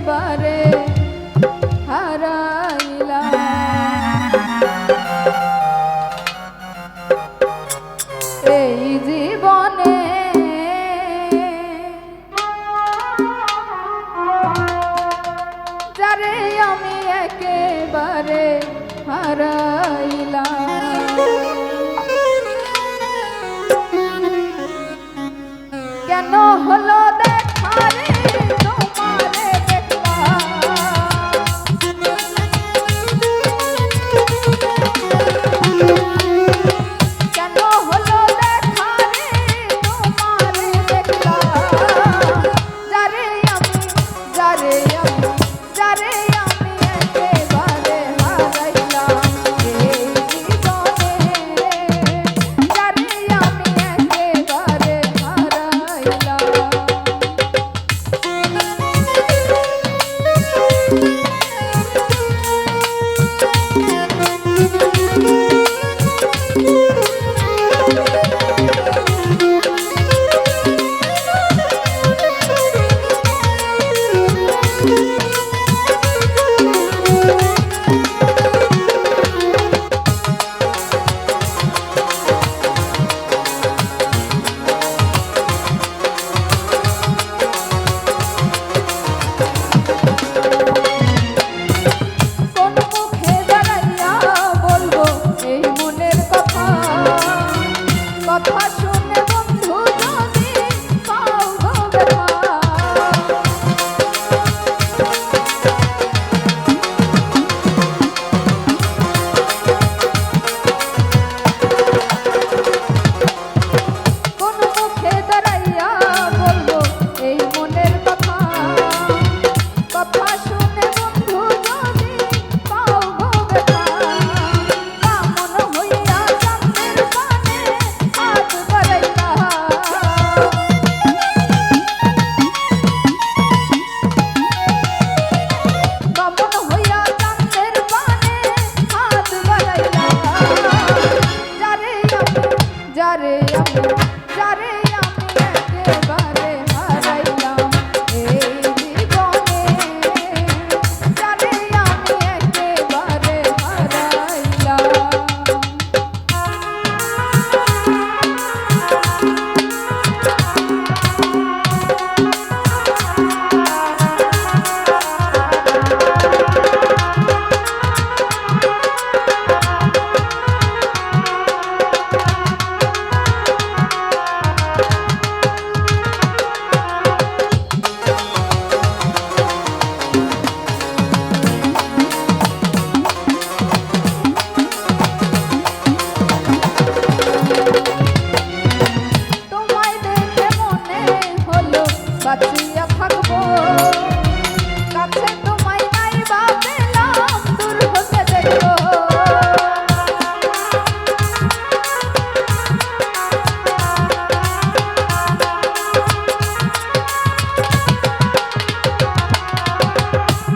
একেবারে হারাইলাম। এই জীবনে যারে আমি একেবারে হারাইলাম। কেন হলো দেখা রে তোমারে দেখলাম, কেন হলো দেখা রে তোমারে দেখলাম। যারে আমি যারে আমি যারে আমি একেবারে হারাইলাম। এই জীবনে যারে আমি একেবারে হারাইলাম। কথা শুনে বন্ধু যদি পাও গো ব্যথা, কোন মুখে দাঁড়াইয়া বলবো এই মনের কথা। কথা শুনে বন্ধু যদি পাও গো ব্যথা, কামন হইয়া চাঁদের পানে হাত বাড়াইলা। কামন হইয়া চাঁদের পানে হাত বাড়াইলা। যারে আমি যারে আমি যারে আমি একেবারে হারাইলাম। এই জীবনে যারে আমি একেবারে হারাইলাম। তোমায় দেখে মনে হলো বাঁচিয়া থাকবো, কাছে তোমায় নাই বা পেলাম দূর হতে দেখবো।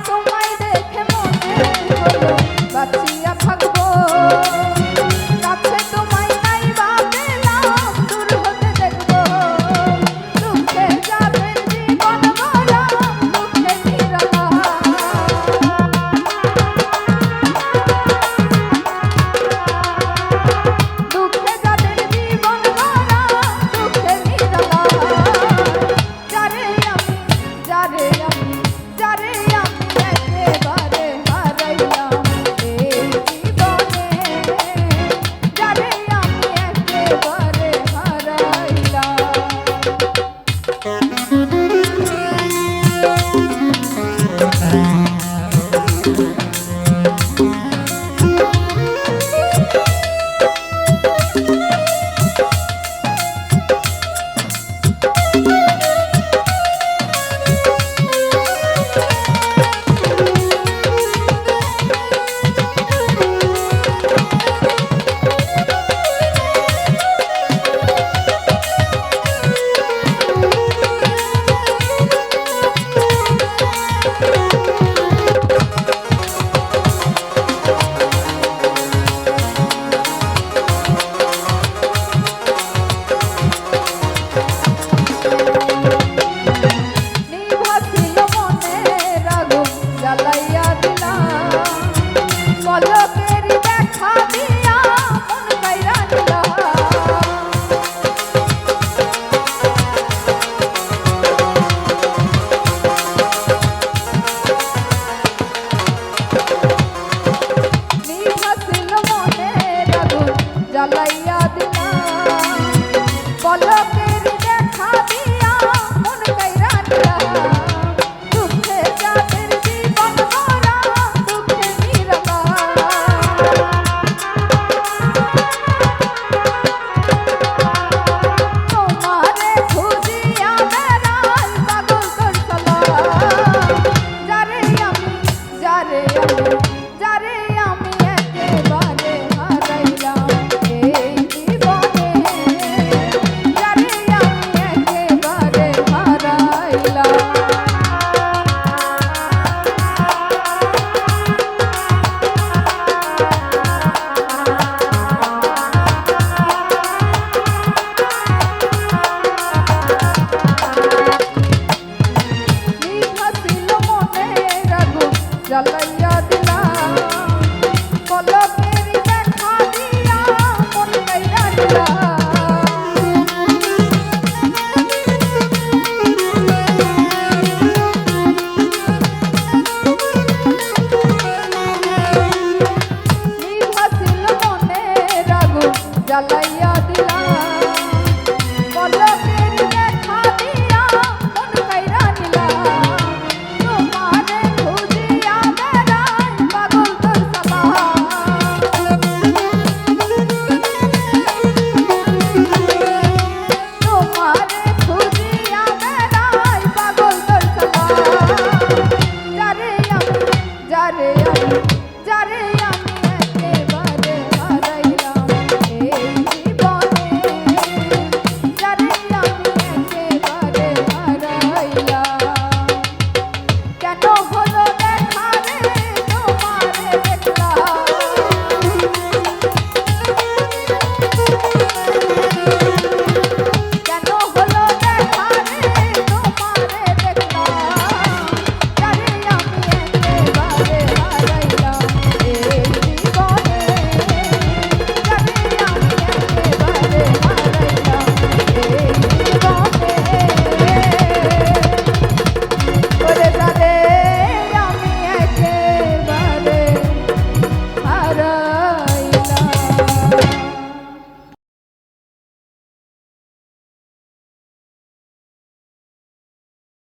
তোমায় দেখে মনে হলো বাঁচিয়া থাকবো, কাছে তোমায় নাই বা পেলাম দূর হতে দেখবো। দুঃখে যাবে জীবন ভরা দুঃখে নিরালা, দুঃখে যাবে জীবন ভরা দুঃখে নিরালা। যারে আমি যারে আমি যারে আমি একেবারে হারাইলাম। এই জীবনে যারে আমি একেবারে হারাইলাম। জ্বালাইয়া